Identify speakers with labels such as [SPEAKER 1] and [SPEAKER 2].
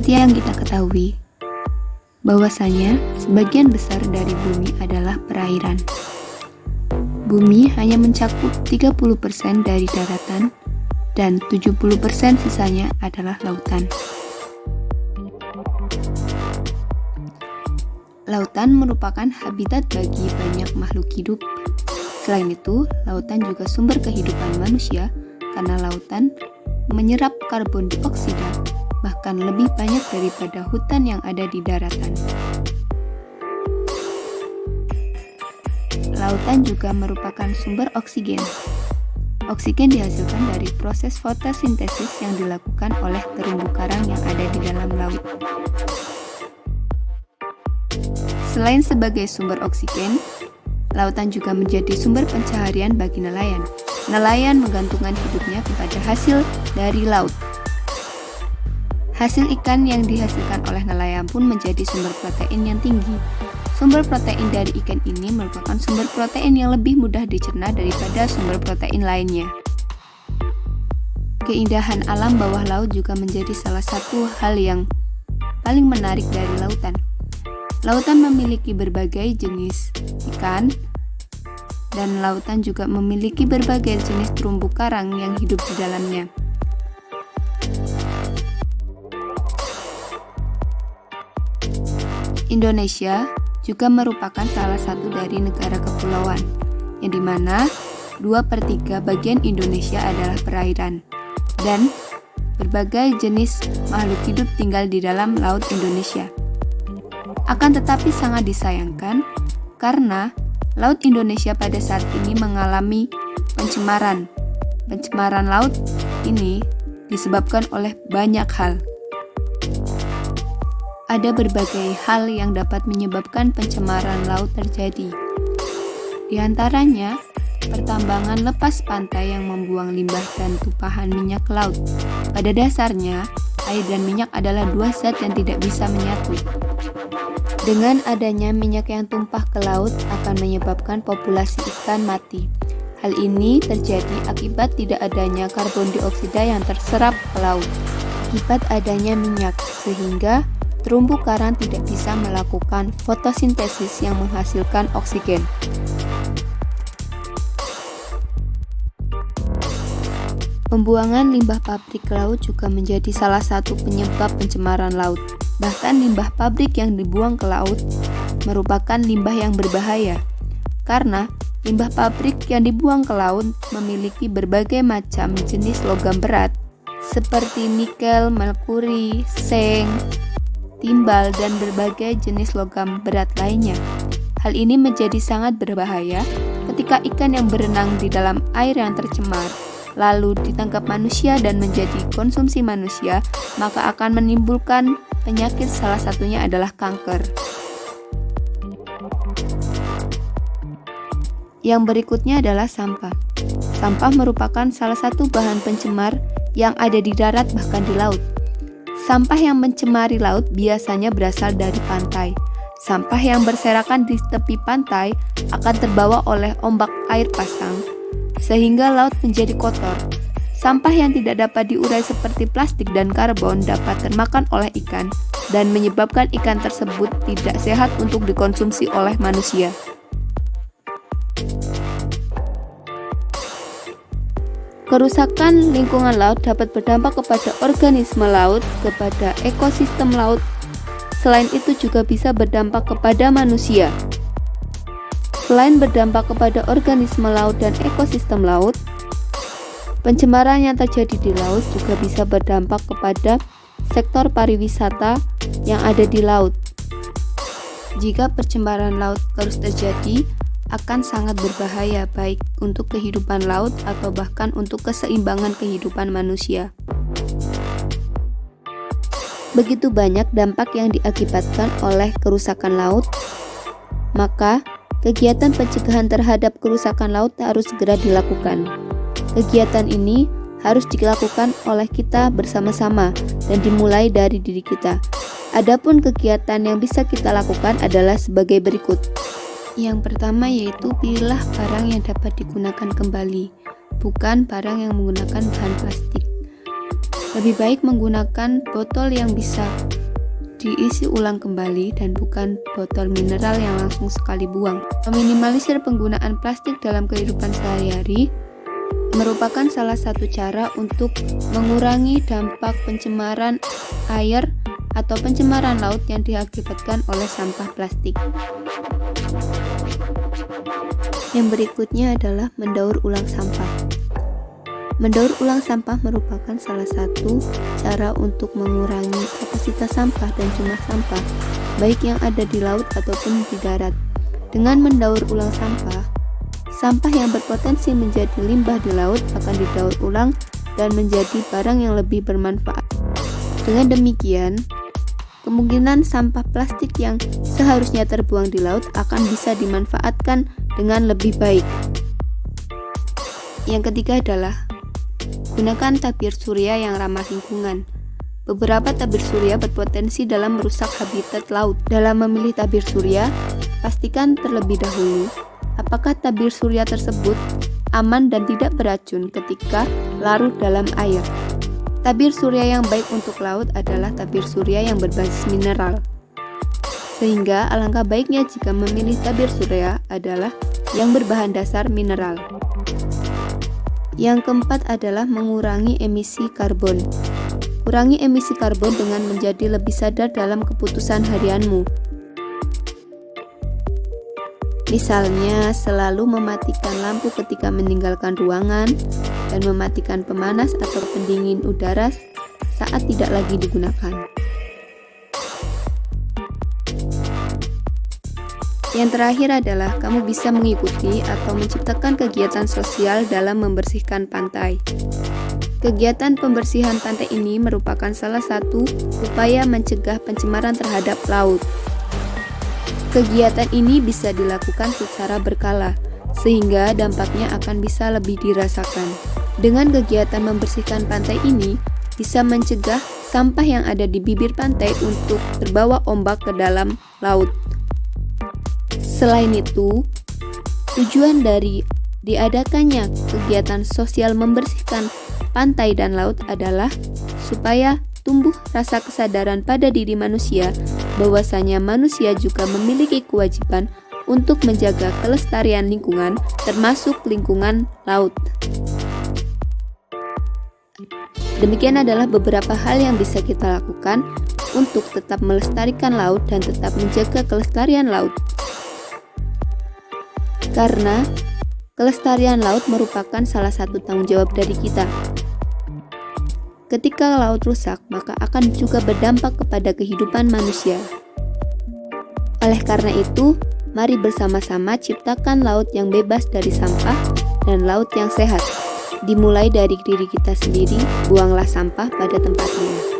[SPEAKER 1] Seperti yang kita ketahui, bahwasanya sebagian besar dari bumi adalah perairan. Bumi hanya mencakup 30% dari daratan dan 70% sisanya adalah lautan. Lautan merupakan habitat bagi banyak makhluk hidup. Selain itu, lautan juga sumber kehidupan manusia karena lautan menyerap karbon dioksida bahkan lebih banyak daripada hutan yang ada di daratan. Lautan juga merupakan sumber oksigen. Oksigen dihasilkan dari proses fotosintesis yang dilakukan oleh terumbu karang yang ada di dalam laut. Selain sebagai sumber oksigen, lautan juga menjadi sumber pencaharian bagi nelayan. Nelayan menggantungkan hidupnya kepada hasil dari laut. Hasil ikan yang dihasilkan oleh nelayan pun menjadi sumber protein yang tinggi. Sumber protein dari ikan ini merupakan sumber protein yang lebih mudah dicerna daripada sumber protein lainnya. Keindahan alam bawah laut juga menjadi salah satu hal yang paling menarik dari lautan. Lautan memiliki berbagai jenis ikan, dan lautan juga memiliki berbagai jenis terumbu karang yang hidup di dalamnya. Indonesia juga merupakan salah satu dari negara kepulauan, yang dimana 2/3 bagian Indonesia adalah perairan, dan berbagai jenis makhluk hidup tinggal di dalam laut Indonesia. Akan tetapi sangat disayangkan karena laut Indonesia pada saat ini mengalami pencemaran. Pencemaran laut ini disebabkan oleh banyak hal. Ada berbagai hal yang dapat menyebabkan pencemaran laut terjadi. Di antaranya, pertambangan lepas pantai yang membuang limbah dan tumpahan minyak ke laut. Pada dasarnya, air dan minyak adalah dua zat yang tidak bisa menyatu. Dengan adanya minyak yang tumpah ke laut akan menyebabkan populasi ikan mati. Hal ini terjadi akibat tidak adanya karbon dioksida yang terserap ke laut. Akibat adanya minyak, sehingga terumbu karang tidak bisa melakukan fotosintesis yang menghasilkan oksigen. Pembuangan limbah pabrik ke laut juga menjadi salah satu penyebab pencemaran laut. Bahkan limbah pabrik yang dibuang ke laut merupakan limbah yang berbahaya, karena limbah pabrik yang dibuang ke laut memiliki berbagai macam jenis logam berat seperti nikel, merkuri, seng, timbal, dan berbagai jenis logam berat lainnya. Hal ini menjadi sangat berbahaya ketika ikan yang berenang di dalam air yang tercemar lalu ditangkap manusia dan menjadi konsumsi manusia, maka akan menimbulkan penyakit, salah satunya adalah kanker. Yang berikutnya adalah sampah. Sampah merupakan salah satu bahan pencemar yang ada di darat bahkan di laut. Sampah yang mencemari laut biasanya berasal dari pantai. Sampah yang berserakan di tepi pantai akan terbawa oleh ombak air pasang, sehingga laut menjadi kotor. Sampah yang tidak dapat diurai seperti plastik dan karbon dapat termakan oleh ikan dan menyebabkan ikan tersebut tidak sehat untuk dikonsumsi oleh manusia. Kerusakan lingkungan laut dapat berdampak kepada organisme laut, kepada ekosistem laut. Selain itu juga bisa berdampak kepada manusia. Selain berdampak kepada organisme laut dan ekosistem laut, pencemaran yang terjadi di laut juga bisa berdampak kepada sektor pariwisata yang ada di laut. Jika pencemaran laut terus terjadi, akan sangat berbahaya baik untuk kehidupan laut atau bahkan untuk keseimbangan kehidupan manusia. Begitu banyak dampak yang diakibatkan oleh kerusakan laut, maka kegiatan pencegahan terhadap kerusakan laut harus segera dilakukan. Kegiatan ini harus dilakukan oleh kita bersama-sama dan dimulai dari diri kita. Adapun kegiatan yang bisa kita lakukan adalah sebagai berikut. Yang pertama yaitu pilihlah barang yang dapat digunakan kembali, bukan barang yang menggunakan bahan plastik. Lebih baik menggunakan botol yang bisa diisi ulang kembali dan bukan botol mineral yang langsung sekali buang. Meminimalisir penggunaan plastik dalam kehidupan sehari-hari merupakan salah satu cara untuk mengurangi dampak pencemaran air atau pencemaran laut yang diakibatkan oleh sampah plastik. Yang berikutnya adalah mendaur ulang sampah. Mendaur ulang sampah merupakan salah satu cara untuk mengurangi kapasitas sampah dan jumlah sampah, baik yang ada di laut ataupun di darat. Dengan mendaur ulang sampah, sampah yang berpotensi menjadi limbah di laut akan didaur ulang dan menjadi barang yang lebih bermanfaat. Dengan demikian, kemungkinan sampah plastik yang seharusnya terbuang di laut akan bisa dimanfaatkan dengan lebih baik. Yang ketiga adalah gunakan tabir surya yang ramah lingkungan. Beberapa tabir surya berpotensi dalam merusak habitat laut. Dalam memilih tabir surya, pastikan terlebih dahulu apakah tabir surya tersebut aman dan tidak beracun ketika larut dalam air. Tabir surya yang baik untuk laut adalah tabir surya yang berbasis mineral. Sehingga alangkah baiknya jika memilih tabir surya adalah yang berbahan dasar mineral. Yang keempat adalah mengurangi emisi karbon. Kurangi emisi karbon dengan menjadi lebih sadar dalam keputusan harianmu. Misalnya, selalu mematikan lampu ketika meninggalkan ruangan dan mematikan pemanas atau pendingin udara saat tidak lagi digunakan. Yang terakhir adalah kamu bisa mengikuti atau menciptakan kegiatan sosial dalam membersihkan pantai. Kegiatan pembersihan pantai ini merupakan salah satu upaya mencegah pencemaran terhadap laut. Kegiatan ini bisa dilakukan secara berkala, sehingga dampaknya akan bisa lebih dirasakan. Dengan kegiatan membersihkan pantai ini, bisa mencegah sampah yang ada di bibir pantai untuk terbawa ombak ke dalam laut. Selain itu, tujuan dari diadakannya kegiatan sosial membersihkan pantai dan laut adalah supaya tumbuh rasa kesadaran pada diri manusia bahwasanya manusia juga memiliki kewajiban untuk menjaga kelestarian lingkungan, termasuk lingkungan laut. Demikian adalah beberapa hal yang bisa kita lakukan untuk tetap melestarikan laut dan tetap menjaga kelestarian laut. Karena kelestarian laut merupakan salah satu tanggung jawab dari kita. Ketika laut rusak, maka akan juga berdampak kepada kehidupan manusia. Oleh karena itu, mari bersama-sama ciptakan laut yang bebas dari sampah dan laut yang sehat. Dimulai dari diri kita sendiri, buanglah sampah pada tempatnya.